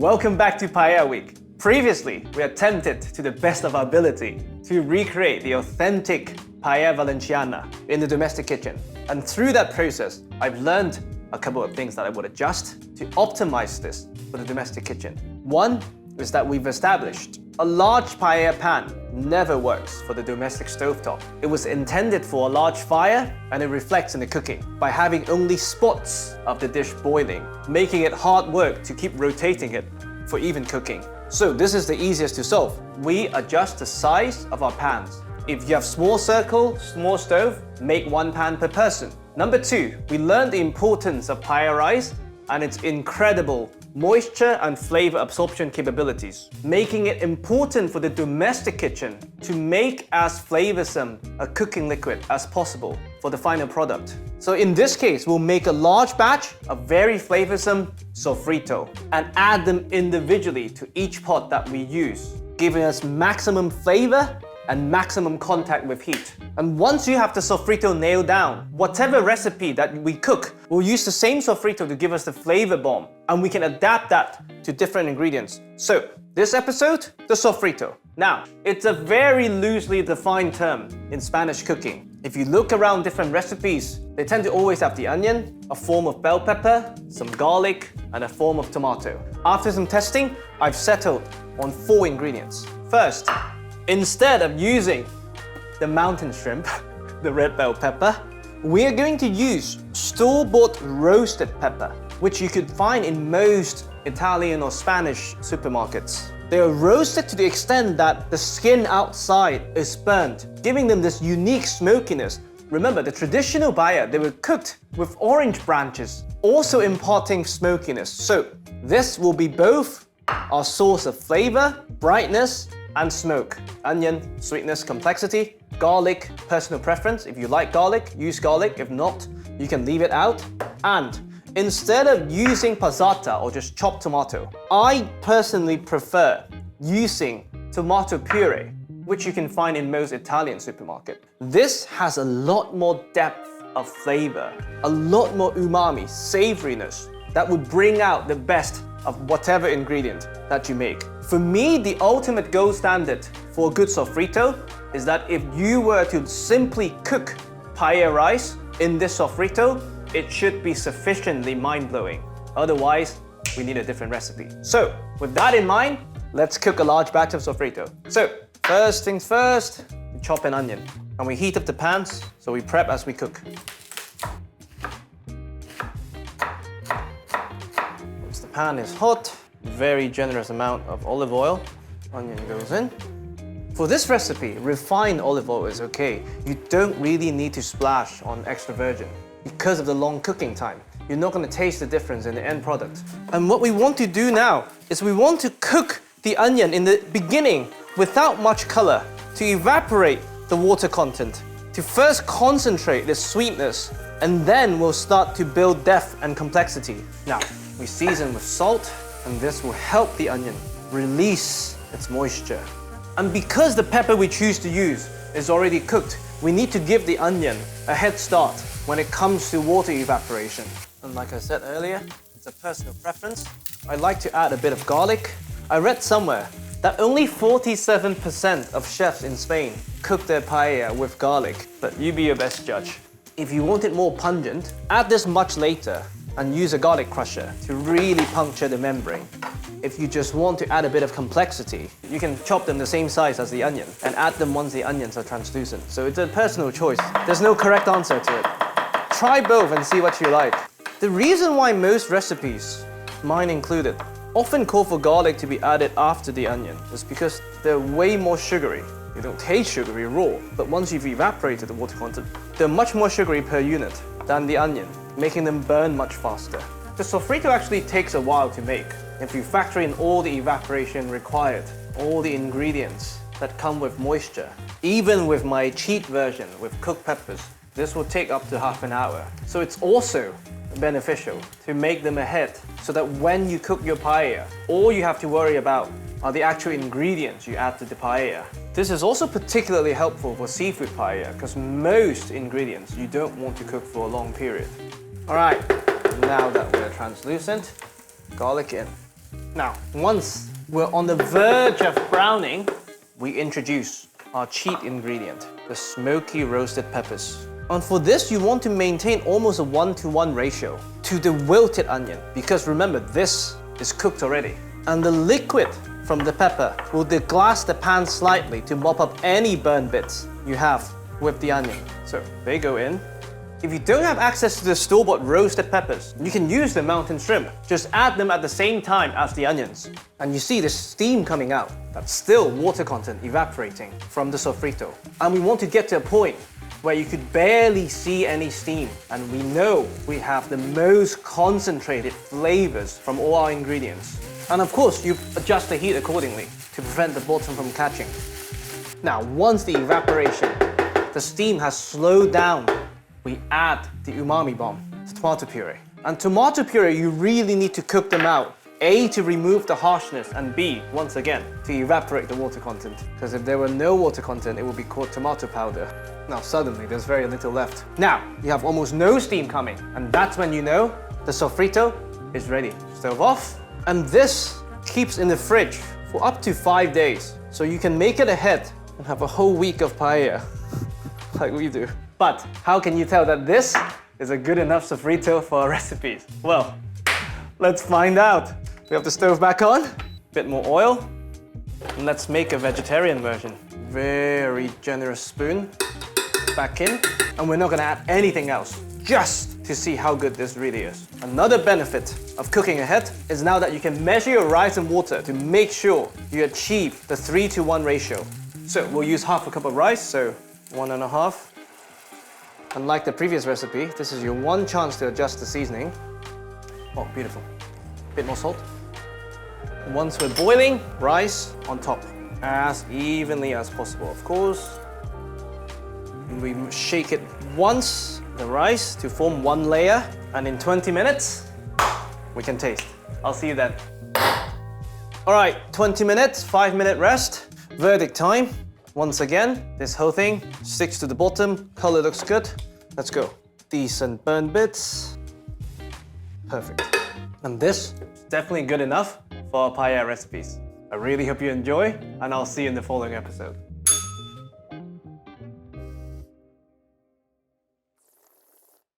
Welcome back to Paella Week. Previously, we attempted to the best of our ability to recreate the authentic Paella Valenciana in the domestic kitchen. And through that process, I've learned a couple of things that I would adjust to optimize this for the domestic kitchen. One is that we've established a large paella pan never works for the domestic stovetop. It was intended for a large fire and it reflects in the cooking by having only spots of the dish boiling, making it hard work to keep rotating it for even cooking. So this is the easiest to solve. We adjust the size of our pans. If you have small circle, small stove, make one pan per person. Number two, we learned the importance of paella rice and its incredible moisture and flavor absorption capabilities, making it important for the domestic kitchen to make as flavorsome a cooking liquid as possible for the final product. So in this case, we'll make a large batch of very flavorsome sofrito and add them individually to each pot that we use, giving us maximum flavor and maximum contact with heat. And once you have the sofrito nailed down, whatever recipe that we cook, we'll use the same sofrito to give us the flavor bomb, and we can adapt that to different ingredients. So, this episode, the sofrito. Now, it's a very loosely defined term in Spanish cooking. If you look around different recipes, they tend to always have the onion, a form of bell pepper, some garlic, and a form of tomato. After some testing, I've settled on 4 ingredients. First, instead of using the mountain shrimp, the red bell pepper, we are going to use store-bought roasted pepper, which you could find in most Italian or Spanish supermarkets. They are roasted to the extent that the skin outside is burnt, giving them this unique smokiness. Remember, the traditional paella, they were cooked with orange branches, also imparting smokiness. So this will be both our source of flavor, brightness, and smoke. Onion, sweetness, complexity. Garlic, personal preference. If you like garlic, use garlic. If not, you can leave it out. And instead of using passata or just chopped tomato, I personally prefer using tomato puree, which you can find in most Italian supermarkets. This has a lot more depth of flavor, a lot more umami, savoriness that would bring out the best of whatever ingredient that you make. For me, the ultimate gold standard for a good sofrito is that if you were to simply cook paella rice in this sofrito, it should be sufficiently mind-blowing. Otherwise, we need a different recipe. So, with that in mind, let's cook a large batch of sofrito. So, first things first, we chop an onion. And we heat up the pans, so we prep as we cook. Once the pan is hot, very generous amount of olive oil. Onion goes in. For this recipe, refined olive oil is okay. You don't really need to splash on extra virgin. Because of the long cooking time, you're not going to taste the difference in the end product. And what we want to do now is we want to cook the onion in the beginning without much color to evaporate the water content, to first concentrate the sweetness, and then we'll start to build depth and complexity. Now, we season with salt, and this will help the onion release its moisture. And because the pepper we choose to use is already cooked, we need to give the onion a head start when it comes to water evaporation. And like I said earlier, it's a personal preference. I like to add a bit of garlic. I read somewhere that only 47% of chefs in Spain cook their paella with garlic, but you be your best judge. If you want it more pungent, add this much later and use a garlic crusher to really puncture the membrane. If you just want to add a bit of complexity, you can chop them the same size as the onion and add them once the onions are translucent. So it's a personal choice. There's no correct answer to it. Try both and see what you like. The reason why most recipes, mine included, often call for garlic to be added after the onion is because they're way more sugary. You don't taste sugary raw, but once you've evaporated the water content, they're much more sugary per unit than the onion, making them burn much faster. The sofrito actually takes a while to make. If you factor in all the evaporation required, all the ingredients that come with moisture, even with my cheat version with cooked peppers, this will take up to half an hour. So it's also beneficial to make them ahead so that when you cook your paella, all you have to worry about are the actual ingredients you add to the paella. This is also particularly helpful for seafood paella because most ingredients you don't want to cook for a long period. All right, now that we're translucent, garlic in. Now, once we're on the verge of browning, we introduce our cheat ingredient, the smoky roasted peppers. And for this, you want to maintain almost a 1-to-1 ratio to the wilted onion, because remember, this is cooked already. And the liquid from the pepper will deglass the pan slightly to mop up any burn bits you have with the onion. So they go in. If you don't have access to the store-bought roasted peppers, you can use the mountain shrimp. Just add them at the same time as the onions. And you see the steam coming out. That's still water content evaporating from the sofrito. And we want to get to a point where you could barely see any steam. And we know we have the most concentrated flavors from all our ingredients. And of course, you adjust the heat accordingly to prevent the bottom from catching. Now, once the evaporation, the steam has slowed down, we add the umami bomb, the tomato puree. And tomato puree, you really need to cook them out. A, to remove the harshness, and B, once again, to evaporate the water content. Because if there were no water content, it would be called tomato powder. Now suddenly, there's very little left. Now, you have almost no steam coming, and that's when you know the sofrito is ready. Stove off, and this keeps in the fridge for up to 5 days. So you can make it ahead and have a whole week of paella, like we do. But how can you tell that this is a good enough sofrito for our recipes? Well, let's find out. We have the stove back on, a bit more oil, and let's make a vegetarian version. Very generous spoon, back in, and we're not gonna add anything else, just to see how good this really is. Another benefit of cooking ahead is now that you can measure your rice and water to make sure you achieve the 3-to-1 ratio. So we'll use half a cup of rice, so 1.5. Unlike the previous recipe, this is your one chance to adjust the seasoning. Oh, beautiful. Bit more salt. Once we're boiling, rice on top, as evenly as possible, of course. And we shake it once, the rice, to form one layer, and in 20 minutes, we can taste. I'll see you then. All right, 20 minutes, 5-minute rest. Verdict time. Once again, this whole thing sticks to the bottom, color looks good. Let's go. Decent burn bits. Perfect. And this is definitely good enough for our paella recipes. I really hope you enjoy, and I'll see you in the following episode.